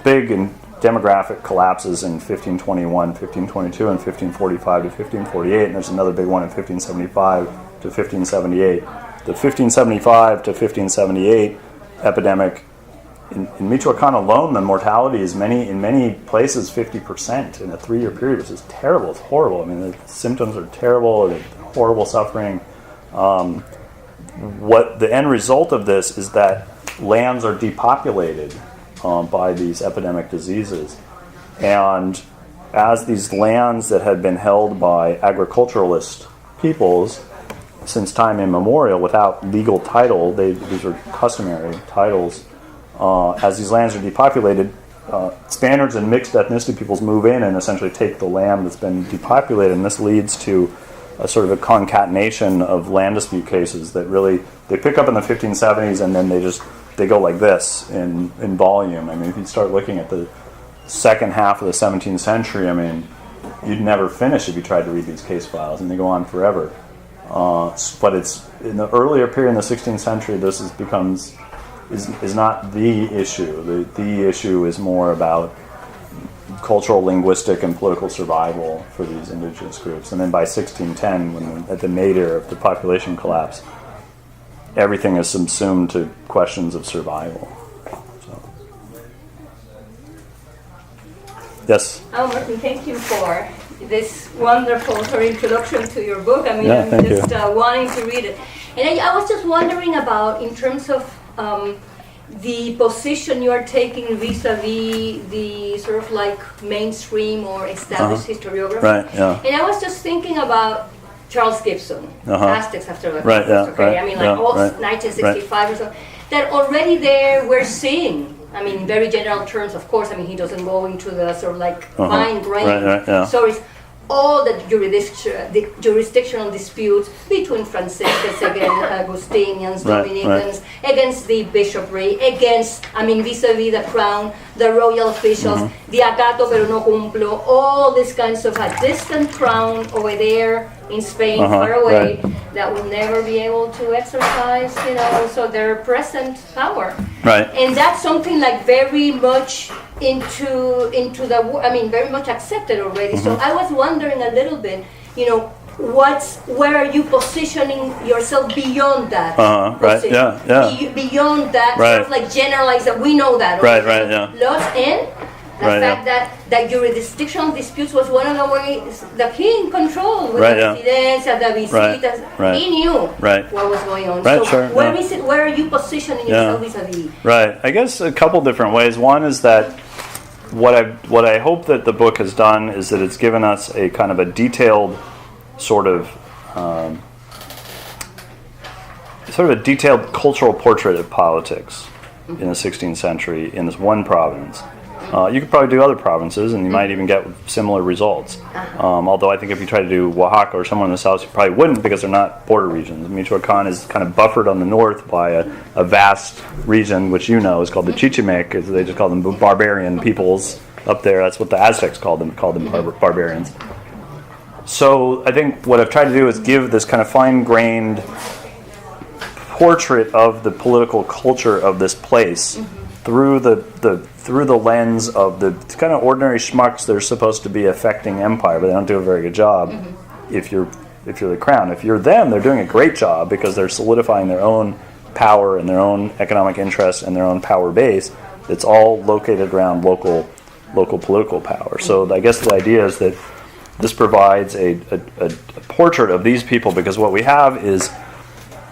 big demographic collapses in 1521, 1522, and 1545 to 1548, and there's another big one in 1575 to 1578. The 1575 to 1578 epidemic, in Michoacan alone, the mortality is in many places 50% in a 3-year period, which is terrible. It's horrible. I mean, the symptoms are terrible, the horrible suffering. What the end result of this is that lands are depopulated by these epidemic diseases. And as these lands that had been held by agriculturalist peoples since time immemorial without legal title, these are customary titles, as these lands are depopulated, Spaniards and mixed ethnicity peoples move in and essentially take the land that's been depopulated, and this leads to a sort of a concatenation of land dispute cases that really, they pick up in the 1570s and then they go like this in volume. I mean, if you start looking at the second half of the 17th century, I mean, you'd never finish if you tried to read these case files, and they go on forever. But it's in the earlier period in the 16th century, this is not the issue. The issue is more about cultural, linguistic, and political survival for these indigenous groups. And then by 1610, at the nadir of the population collapse, everything is subsumed to questions of survival. So. Yes? Martin, thank you for this wonderful introduction to your book. I mean, I'm just wanting to read it. And I was just wondering about, in terms of the position you are taking vis-a-vis the sort of like mainstream or established historiography. Right, yeah. And I was just thinking about Charles Gibson, Aztecs after the Right, Conquest, yeah, okay? right, I mean, yeah, like all right, 1965 or so, that already there we're seeing, I mean, in very general terms, of course, I mean, he doesn't go into the sort of like fine-grained right, yeah. stories. All the jurisdictional disputes between Franciscans against Augustinians, Dominicans, against the bishopry, against, I mean, vis-a-vis the crown, the royal officials, the acato pero no cumplo, all these kinds of a distant crown over there in Spain, far away, that will never be able to exercise, you know, so their present power. Right. And that's something like very much into the, I mean, very much accepted already. So I was wondering a little bit, you know, where are you positioning yourself beyond that? Right, yeah. Beyond that, Right. sort of like generalize that we know that. Right, right, yeah. Lost in the Right, fact that jurisdictional disputes was one of the ways the king controlled with Right, the yeah. residencia, the visitas. right. He knew Right. what was going on. Right, so sure, where yeah. is it? Where are you positioning yourself vis-a-vis? Right. I guess a couple different ways. One is that what I hope that the book has done is that it's given us a kind of a detailed sort of cultural portrait of politics in the 16th century in this one province. You could probably do other provinces, and you might even get similar results. Although I think if you try to do Oaxaca or somewhere in the south, you probably wouldn't, because they're not border regions. Michoacan is kind of buffered on the north by a vast region, which you know is called the Chichimec. They just call them barbarian peoples up there. That's what the Aztecs called them barbarians. So I think what I've tried to do is give this kind of fine-grained portrait of the political culture of this place through the lens of the kind of ordinary schmucks that are supposed to be affecting empire, but they don't do a very good job. If you're the crown, if you're them, they're doing a great job because they're solidifying their own power and their own economic interests and their own power base. It's all located around local political power. So I guess the idea is that this provides a portrait of these people, because what we have is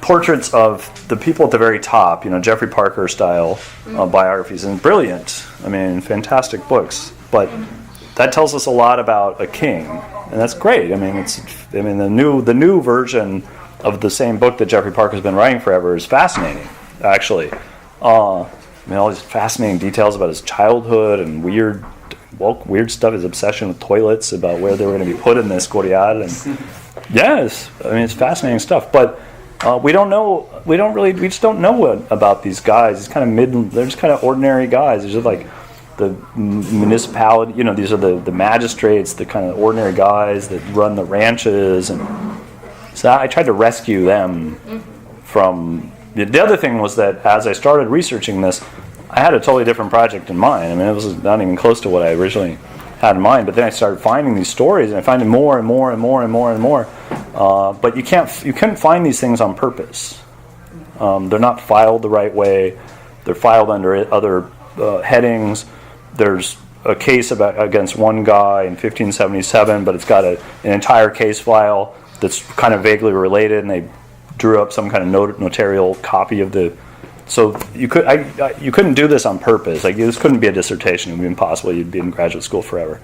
portraits of the people at the very top, you know, Jeffrey Parker style biographies, and brilliant, I mean, fantastic books. But that tells us a lot about a king, and that's great. I mean, the new version of the same book that Jeffrey Parker's been writing forever is fascinating, actually. I mean, all these fascinating details about his childhood and weird stuff, his obsession with toilets, about where they were going to be put in the Escorial, and yes, I mean, it's fascinating stuff. But we just don't know about these guys. It's kind of they're just kind of ordinary guys. They're just like the municipality, you know, these are the magistrates, the kind of ordinary guys that run the ranches, and so I tried to rescue them from. The other thing was that as I started researching this, I had a totally different project in mind. I mean, it was not even close to what I originally had in mind. But then I started finding these stories, and I find more and more and more and more and more. But you couldn't find these things on purpose. They're not filed the right way. They're filed under other headings. There's a case against one guy in 1577, but it's got an entire case file that's kind of vaguely related, and they drew up some kind of notarial copy of the. So you couldn't do this on purpose. Like, this couldn't be a dissertation. It would be impossible. You'd be in graduate school forever.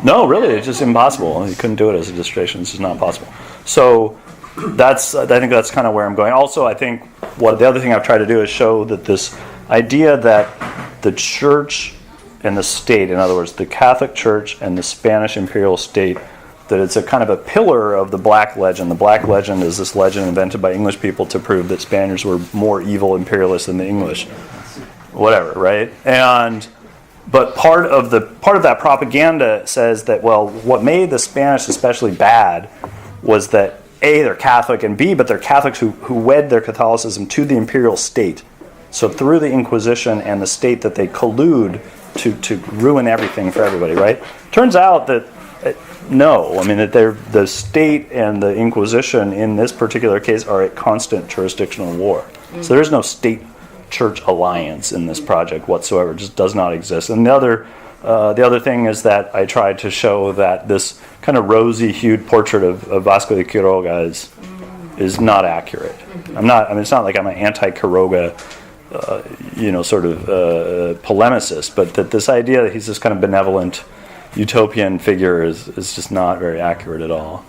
No, really, it's just impossible. You couldn't do it as a dissertation. It's just not possible. So I think that's kind of where I'm going. Also, I think the other thing I've tried to do is show that this idea that the church and the state, in other words, the Catholic Church and the Spanish imperial state, that it's a kind of a pillar of the Black Legend. The Black Legend is this legend invented by English people to prove that Spaniards were more evil imperialists than the English. Whatever, right? But part of that propaganda says that, well, what made the Spanish especially bad was that A, they're Catholic, and B, but they're Catholics who wed their Catholicism to the imperial state. So through the Inquisition and the state, that they collude to ruin everything for everybody, right? Turns out that no, I mean that the state and the Inquisition in this particular case are at constant jurisdictional war. So there's no state-church alliance in this project whatsoever. It just does not exist. And the other thing is that I tried to show that this kind of rosy-hued portrait of Vasco de Quiroga is is not accurate. I'm not. I mean, it's not like I'm an anti-Quiroga, sort of polemicist, but that this idea that he's this kind of benevolent utopian figure is just not very accurate at all.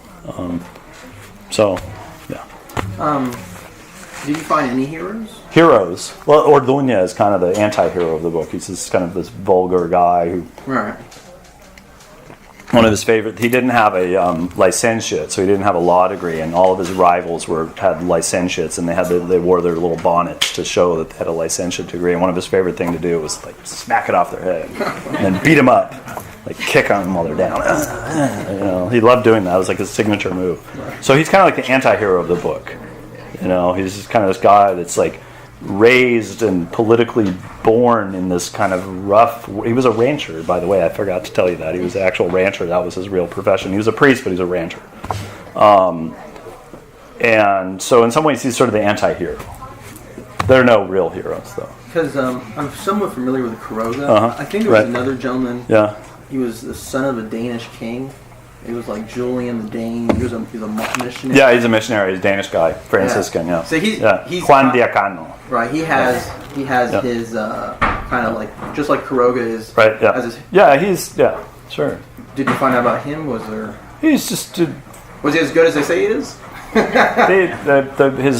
Did you find any heroes? Heroes. Well, Orduña is kind of the anti-hero of the book. He's this kind of this vulgar guy who. Right. One of his favorite. He didn't have a licentiate, so he didn't have a law degree, and all of his rivals had licentiates, and they wore their little bonnets to show that they had a licentiate degree. And one of his favorite thing to do was like smack it off their head and then beat them up, like kick on them while they're down. He loved doing that. It was like his signature move. So he's kind of like the anti-hero of the book. He's just kind of this guy that's like raised and politically born in this kind of rough. He was a rancher, by the way. I forgot to tell you that he was an actual rancher. That was his real profession. He was a priest, but he's a rancher. And so, in some ways, he's sort of the anti-hero. There are no real heroes, though. Because I'm somewhat familiar with Quiroga. I think there was another gentleman. Yeah. He was the son of a Danish king. It was like Julian the Dane. He was a missionary. Yeah, he's a missionary. He's a Danish guy, Franciscan. Yeah. So he's Juan Diacano. Right. He has his kind of like just like Quiroga is. Right. Yeah. Sure. Did you find out about him? Was he as good as they say he is?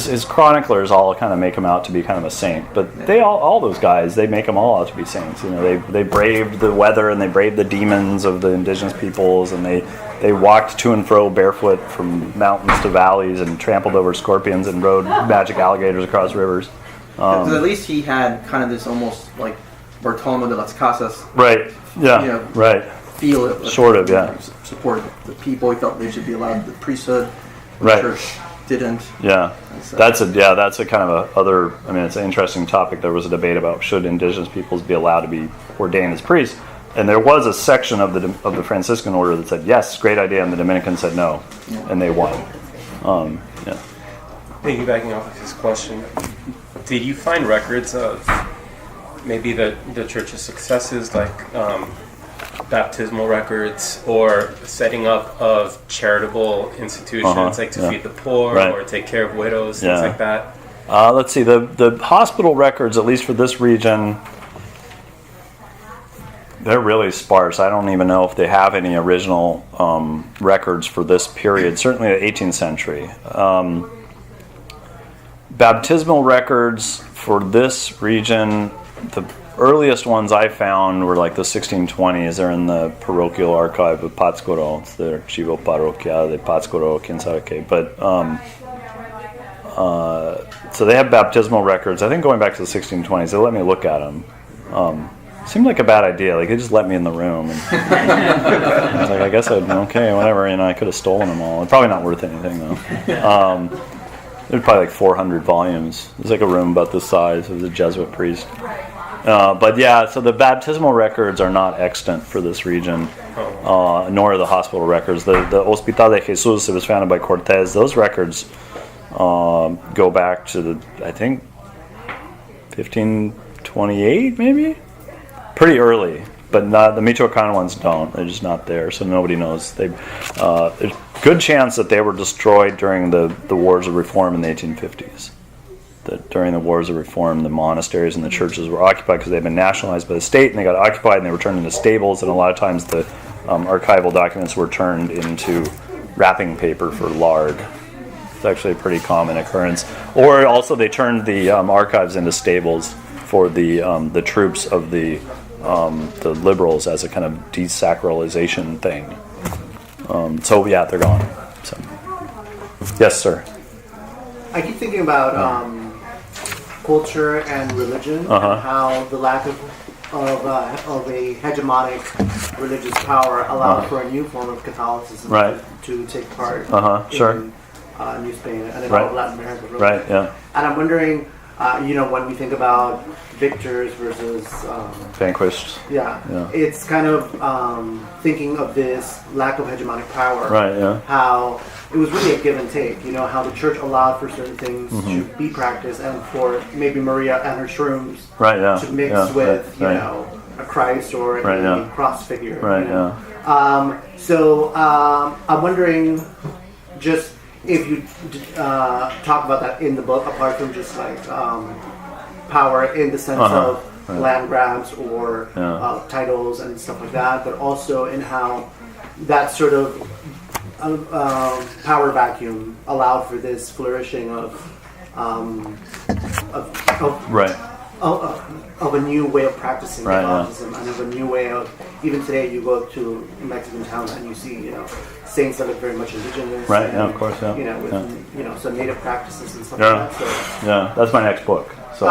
His chroniclers all kind of make him out to be kind of a saint, but all those guys, they make them all out to be saints. They braved the weather and they braved the demons of the indigenous peoples, and they walked to and fro barefoot from mountains to valleys and trampled over scorpions and rode magic alligators across rivers. Because at least he had kind of this almost like Bartolomé de las Casas. Right. Yeah. Right. Feel it. Sort of. Yeah. Support the people. He felt they should be allowed the priesthood. Right. The church didn't. Yeah. That's a kind of it's an interesting topic. There was a debate about should indigenous peoples be allowed to be ordained as priests, and there was a section of the Franciscan order that said yes, great idea, and the Dominicans said no, and they won. Piggybacking off of his question, did you find records of maybe the church's successes, like baptismal records or setting up of charitable institutions, like to feed the poor or take care of widows, things like that? Let's see, the hospital records, at least for this region, they're really sparse. I don't even know if they have any original records for this period, certainly the 18th century. Baptismal records for this region, the earliest ones I found were like the 1620s. They're in the parochial archive of Pátzcuaro. It's the Archivo Parroquial de Pátzcuaro, quién sabe qué. But so they have baptismal records. I think going back to the 1620s, they let me look at them. Seemed like a bad idea. Like they just let me in the room. And I was like, I guess okay, whatever. I could have stolen them all. It's probably not worth anything though. There's probably like 400 volumes. It was like a room about this size. It was a Jesuit priest. But yeah, so the baptismal records are not extant for this region, nor are the hospital records. The Hospital de Jesus, it was founded by Cortés. Those records go back to I think 1528 maybe? Pretty early, but not the Michoacan ones don't. They're just not there, so nobody knows. There's a good chance that they were destroyed during the Wars of Reform in the 1850s. That during the Wars of Reform, the monasteries and the churches were occupied because they'd been nationalized by the state, and they got occupied and they were turned into stables, and a lot of times the archival documents were turned into wrapping paper for lard. It's actually a pretty common occurrence. Or also they turned the archives into stables for the troops of the liberals as a kind of desacralization thing. So yeah, they're gone. So yes, sir. I keep thinking about culture and religion, and how the lack of a hegemonic religious power allowed for a new form of Catholicism to take part in New Spain and in all of Latin America. Really. Right. Yeah. And I'm wondering, when we think about victors versus vanquished. Yeah. It's kind of thinking of this lack of hegemonic power. Right. Yeah. How it was really a give and take. How the church allowed for certain things to be practiced, and for maybe Maria and her shrooms to mix with a Christ or a cross figure. So I'm wondering, just if you talk about that in the book, apart from just like power in the sense of land grabs or titles and stuff like that, but also in how that sort of power vacuum allowed for this flourishing of a new way of practicing Catholicism and of a new way of, even today you go to Mexican towns and you see saints that look very much indigenous, right? Yeah, of course, yeah. With some native practices and stuff like that. So. Yeah, that's my next book. So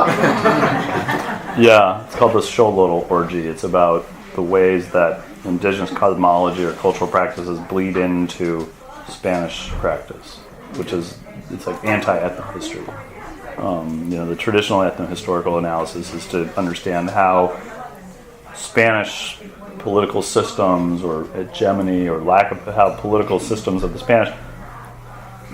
yeah, it's called the Xolotl Orgy. It's about the ways that indigenous cosmology or cultural practices bleed into Spanish practice, which is, it's like anti-ethnohistory. The traditional ethnohistorical analysis is to understand how Spanish political systems or hegemony or lack of how political systems of the Spanish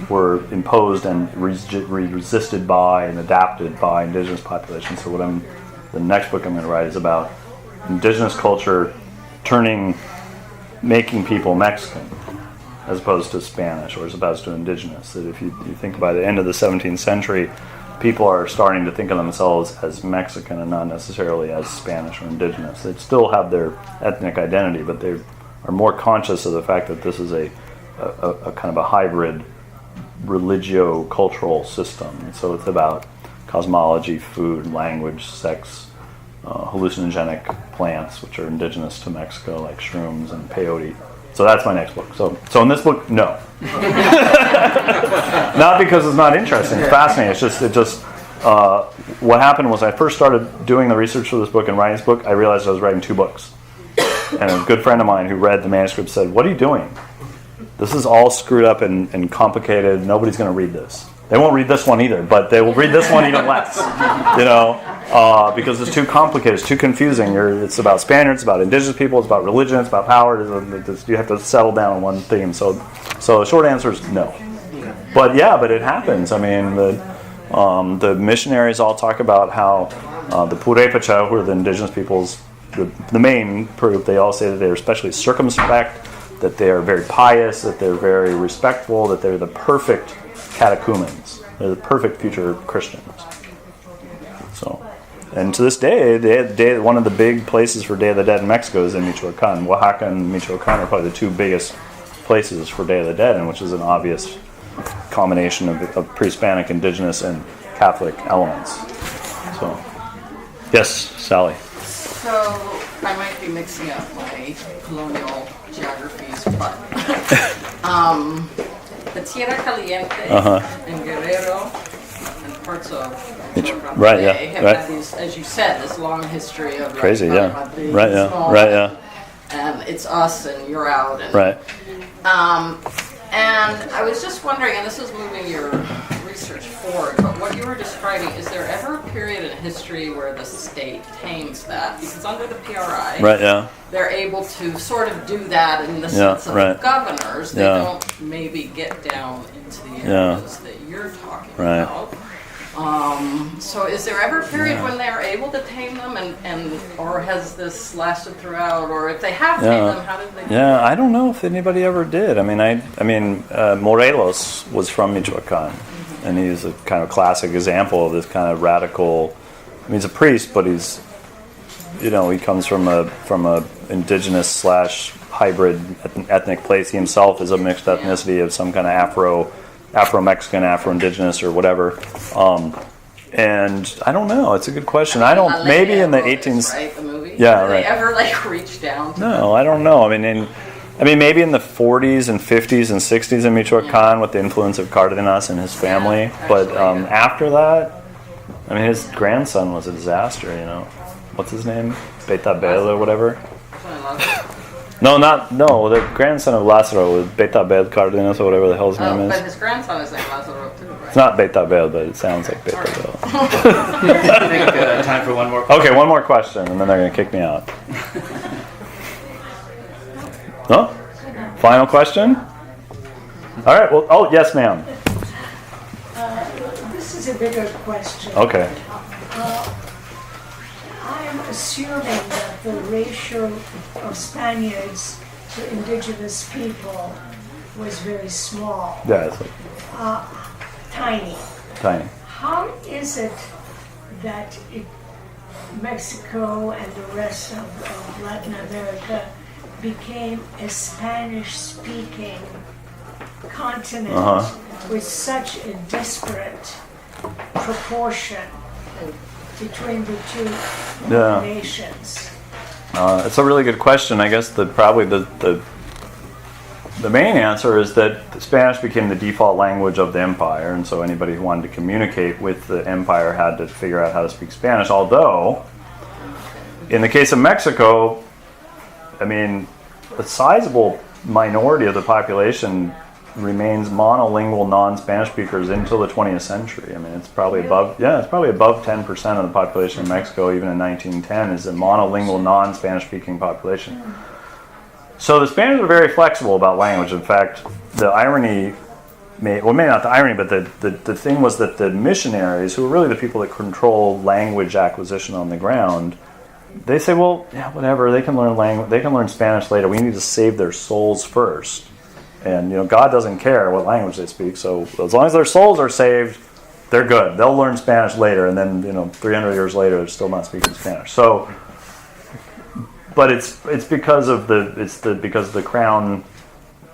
were imposed and resisted by and adapted by indigenous populations. So the next book I'm going to write is about indigenous culture making people Mexican as opposed to Spanish or as opposed to indigenous. That if you think by the end of the 17th century, people are starting to think of themselves as Mexican and not necessarily as Spanish or indigenous. They still have their ethnic identity, but they are more conscious of the fact that this is a kind of a hybrid religio-cultural system. And so it's about cosmology, food, language, sex, hallucinogenic plants, which are indigenous to Mexico, like shrooms and peyote. So that's my next book. So in this book, no. Not because it's not interesting. It's fascinating. What happened was I first started doing the research for this book and writing this book, I realized I was writing 2 books. And a good friend of mine who read the manuscript said, "What are you doing? This is all screwed up and complicated. Nobody's going to read this. They won't read this one either, but they will read this one even less, because it's too complicated, it's too confusing. It's about Spaniards, it's about indigenous people, it's about religion, it's about power. You have to settle down on one theme. So the short answer is no. But it happens. I mean, the missionaries all talk about how the Purepecha, who are the indigenous peoples, the main group, they all say that they're especially circumspect, that they are very pious, that they're very respectful, that they're the perfect catechumens. They're the perfect future Christians. So, and to this day, one of the big places for Day of the Dead in Mexico is in Michoacan. Oaxaca and Michoacan are probably the 2 biggest places for Day of the Dead, and which is an obvious combination of pre-Hispanic, indigenous, and Catholic elements. So, yes, Sally. So I might be mixing up my colonial geographies, but the Tierra Caliente and Guerrero and parts of have had these, as you said, this long history of crazy, and it's us and you're out, and and I was just wondering, and this is moving your research forward, but what you were describing, is there ever a period in history where the state tames that? Because under the PRI, they're able to sort of do that in the sense of governors. They don't maybe get down into the areas that you're talking about. So is there ever a period when they're able to tame them, and or has this lasted throughout, or if they have tamed them, how did they do it? I don't know if anybody ever did. I mean, Morelos was from Michoacan, and he's a kind of classic example of this kind of radical. I mean, he's a priest, but he's, he comes from a indigenous / hybrid ethnic place. He himself is a mixed ethnicity of some kind of Afro-Mexican, Afro-Indigenous, or whatever. And I don't know. It's a good question. I don't. Maybe in the 18th. Right, the movie. Yeah, Did right. they ever reach down to No, I don't know. I mean, maybe in the 40s and 50s and 60s in Michoacan with the influence of Cardenas and his family. But after that, his grandson was a disaster. What's his name? Betabel or whatever. No, the grandson of Lázaro was Betabel Cardenas or whatever the hell his name is. But his grandson is named Lázaro too, right? It's not Betabel, but it sounds like Betabel. I think time for one more question. Okay, one more question, and then they're going to kick me out. No? Final question? All right, well, yes, ma'am. This is a bigger question. Okay. I'm assuming that the ratio of Spaniards to indigenous people was very small. Yeah, it's tiny. Tiny. How is it that Mexico and the rest of Latin America became a Spanish-speaking continent with such a disparate proportion between the two nations? It's a really good question. I guess probably the main answer is that Spanish became the default language of the empire, and so anybody who wanted to communicate with the empire had to figure out how to speak Spanish. Although, in the case of Mexico, I mean, a sizable minority of the population remains monolingual non-Spanish speakers until the 20th century. I mean, it's probably above 10% of the population in Mexico, even in 1910, is a monolingual non-Spanish speaking population. So the Spaniards were very flexible about language. In fact, the irony, maybe not the irony, but the thing was that the missionaries, who were really the people that control language acquisition on the ground, they say, well, yeah, whatever, they can learn language, they can learn Spanish later. We need to save their souls first. And God doesn't care what language they speak, so as long as their souls are saved, they're good. They'll learn Spanish later, and then 300 years later, they're still not speaking Spanish. So, but it's because of the crown,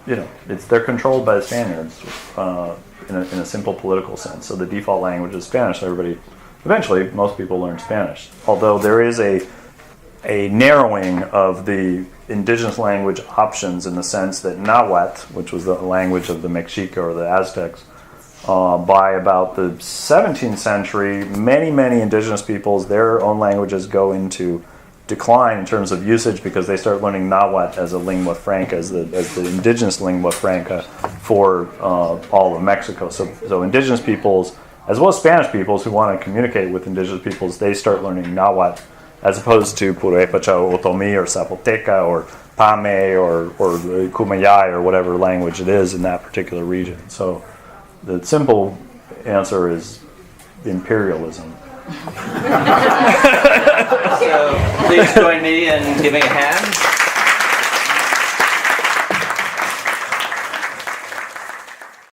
they're controlled by the Spaniards in a simple political sense. So the default language is Spanish. So eventually, most people learn Spanish. Although there is a narrowing of the indigenous language options in the sense that Nahuatl, which was the language of the Mexica or the Aztecs, by about the 17th century, many indigenous peoples, their own languages go into decline in terms of usage because they start learning Nahuatl as a lingua franca, as the indigenous lingua franca for all of Mexico. So indigenous peoples, as well as Spanish peoples who want to communicate with indigenous peoples, they start learning Nahuatl, as opposed to Purépecha or Otomí or Zapoteca or Pame or Kumeyaay or whatever language it is in that particular region. So the simple answer is imperialism. So please join me in giving a hand